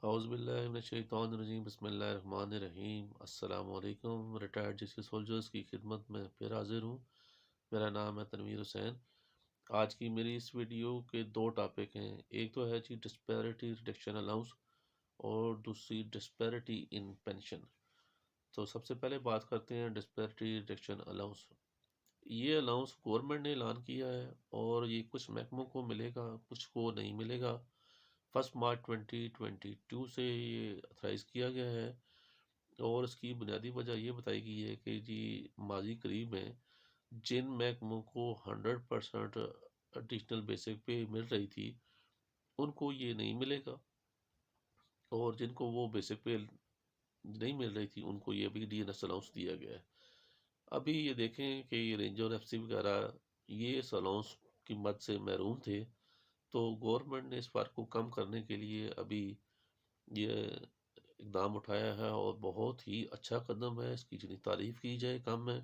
اعوذ باللہ من الشیطان الرجیم، بسم اللہ الرحمن الرحیم۔ السلام علیکم۔ ریٹائرڈ جیسی سولجرز کی خدمت میں پھر حاضر ہوں۔ میرا نام ہے تنویر حسین۔ آج کی میری اس ویڈیو کے دو ٹاپک ہیں، ایک تو ہے جی ڈسپیرٹی ریڈکشن الاؤنس اور دوسری ڈسپیرٹی ان پینشن۔ تو سب سے پہلے بات کرتے ہیں ڈسپیرٹی ریڈکشن الاؤنس۔ یہ الاؤنس گورنمنٹ نے اعلان کیا ہے اور یہ کچھ محکموں کو ملے گا، کچھ کو نہیں ملے گا۔ 1 مارچ 2022 سے یہ اتھرائز کیا گیا ہے اور اس کی بنیادی وجہ یہ بتائی گئی ہے کہ جی ماضی قریب میں جن محکموں کو 100% ایڈیشنل بیسک پہ مل رہی تھی ان کو یہ نہیں ملے گا، اور جن کو وہ بیسک پہ نہیں مل رہی تھی ان کو یہ بھی ڈی این ایس الاؤنس دیا گیا ہے۔ ابھی یہ دیکھیں کہ یہ رینجر ایف سی وغیرہ یہ اس الاؤنس کی مد سے محروم تھے، تو گورنمنٹ نے اس فرق کو کم کرنے کے لیے ابھی یہ اقدام اٹھایا ہے اور بہت ہی اچھا قدم ہے، اس کی جتنی تعریف کی جائے کم ہے۔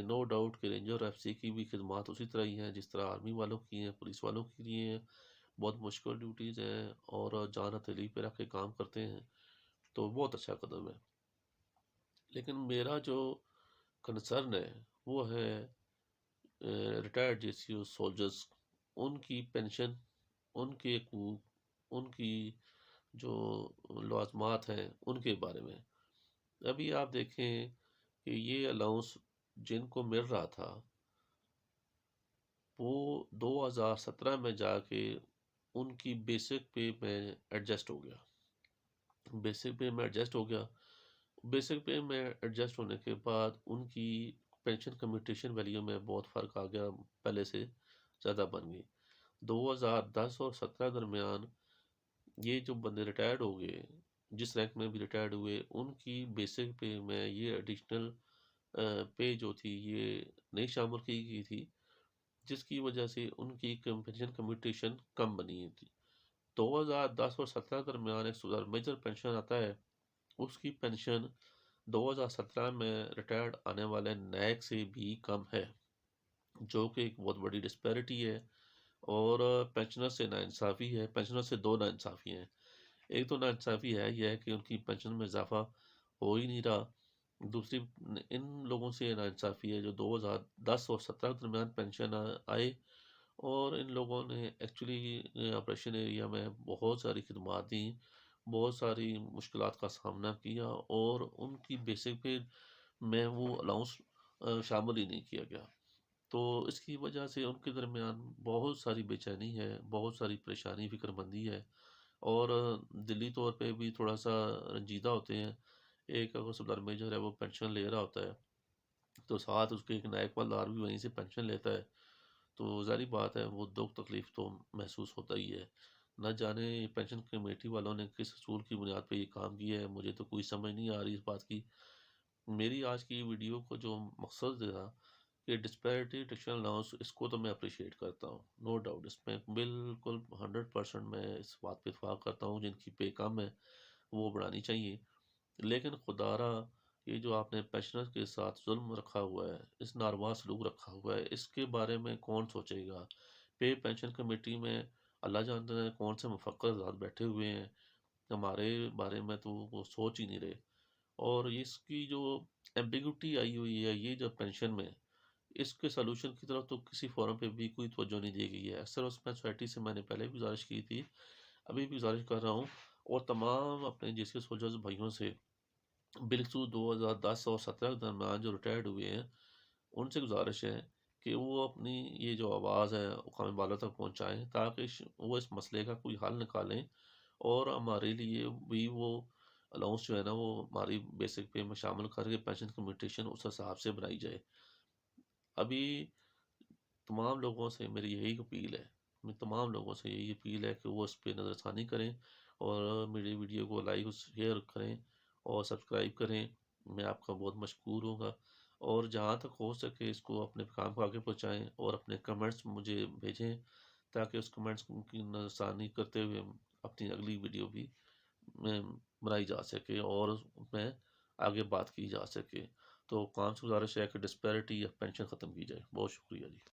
نو ڈاؤٹ کہ رینجر ایف سی کی بھی خدمات اسی طرح ہی ہیں جس طرح آرمی والوں کی ہیں، پولیس والوں کے لیے ہیں، بہت مشکل ڈیوٹیز ہیں اور جان ہتھیلی پہ رکھ کے کام کرتے ہیں، تو بہت اچھا قدم ہے۔ لیکن میرا جو کنسرن ہے وہ ہے ریٹائرڈ جے سی او سولجرز، ان کی پینشن، ان کے حقوق، ان کی جو لوازمات ہیں ان کے بارے میں۔ ابھی آپ دیکھیں کہ یہ الاؤنس جن کو مل رہا تھا وہ 2017 میں جا کے ان کی بیسک پے میں ایڈجسٹ ہو گیا، بیسک پے میں ایڈجسٹ ہو گیا۔ بیسک پے میں ایڈجسٹ ہونے کے بعد ان کی پینشن کمیوٹیشن ویلیو میں بہت فرق آ گیا، پہلے سے زیادہ بن گئی۔ 2010 اور 17 درمیان یہ جو بندے ریٹائرڈ ہو گئے، جس رینک میں بھی ریٹائرڈ ہوئے، ان کی بیسک پے میں یہ ایڈیشنل پے جو تھی یہ نہیں شامل کی گئی تھی، جس کی وجہ سے ان کی پینشن کمیوٹیشن کم بنی تھی۔ 2010 اور 17 درمیان ایک میجر پینشن آتا ہے، اس کی پینشن 2017 میں ریٹائرڈ آنے والے نیک سے بھی کم ہے، جو کہ ایک بہت بڑی ڈسپیرٹی ہے اور پینشنر سے ناانصافی ہے۔ پینشنر سے دو ناانصافی ہیں، ایک تو ناانصافی ہے یہ ہے کہ ان کی پینشن میں اضافہ ہو ہی نہیں رہا، دوسری ان لوگوں سے ناانصافی ہے جو 2010 اور 17 درمیان پینشن آئے اور ان لوگوں نے ایکچولی آپریشن ایریا میں بہت ساری خدمات دیں، بہت ساری مشکلات کا سامنا کیا اور ان کی بیسک پہ میں وہ الاؤنس شامل ہی نہیں کیا گیا۔ تو اس کی وجہ سے ان کے درمیان بہت ساری بے چینی ہے، بہت ساری پریشانی، فکر مندی ہے، اور دلی طور پہ بھی تھوڑا سا رنجیدہ ہوتے ہیں۔ ایک اگر صدر میجر ہے وہ پینشن لے رہا ہوتا ہے تو ساتھ اس کے ایک نائب والدار بھی وہیں سے پینشن لیتا ہے، تو ظاہری بات ہے وہ دکھ تکلیف تو محسوس ہوتا ہی ہے۔ نہ جانے پینشن کمیٹی والوں نے کس اصول کی بنیاد پہ یہ کام کیا ہے، مجھے تو کوئی سمجھ نہیں آ رہی اس بات کی۔ میری آج کی ویڈیو کو جو مقصد تھا کہ ڈسپیرٹی ریڈکشن الاؤنس، اس کو تو میں اپریشیٹ کرتا ہوں، نو ڈاؤٹ اس میں بالکل 100% میں اس بات پہ اتفاق کرتا ہوں، جن کی پے کم ہے وہ بڑھانی چاہیے۔ لیکن خدارہ یہ جو آپ نے پینشنر کے ساتھ ظلم رکھا ہوا ہے، اس ناروا سلوک رکھا ہوا ہے، اس کے بارے میں کون سوچے گا؟ پے پینشن کمیٹی میں اللہ جانتا ہے کون سے مفکر ذات بیٹھے ہوئے ہیں، ہمارے بارے میں تو وہ سوچ ہی نہیں رہے۔ اور اس کی جو ایمبیگوٹی آئی ہوئی ہے یہ جو پینشن میں، اس کے سلوشن کی طرف تو کسی فورم پہ بھی کوئی توجہ نہیں دی گئی ہے۔ اکثر اس میں سوسائٹی سے میں نے پہلے بھی گزارش کی تھی، ابھی بھی گزارش کر رہا ہوں، اور تمام اپنے جے سی سولجرز بھائیوں سے، بالخصوص 2010 اور 17 کے درمیان جو ریٹائرڈ ہوئے ہیں، ان سے گزارش ہے کہ وہ اپنی یہ جو آواز ہے حکام بالا تک پہنچائیں تاکہ وہ اس مسئلے کا کوئی حل نکالیں اور ہمارے لیے بھی وہ الاؤنس جو ہے نا وہ ہماری بیسک پے میں شامل کر کے پینشن کمیوٹیشن اس حساب سے بنائی جائے۔ ابھی تمام لوگوں سے میری یہی اپیل ہے، تمام لوگوں سے یہی اپیل ہے کہ وہ اس پہ نظر ثانی کریں اور میری ویڈیو کو لائک اور شیئر کریں اور سبسکرائب کریں، میں آپ کا بہت مشکور ہوں گا۔ اور جہاں تک ہو سکے اس کو اپنے پیغام کو آگے پہنچائیں اور اپنے کمنٹس مجھے بھیجیں تاکہ اس کمنٹس کی نظر ثانی کرتے ہوئے اپنی اگلی ویڈیو بھی بنائی جا سکے اور اس میں آگے بات کی جا سکے۔ تو کام سے گزارش ہے کہ ڈسپیرٹی یا پینشن ختم کی جائے۔ بہت شکریہ جی۔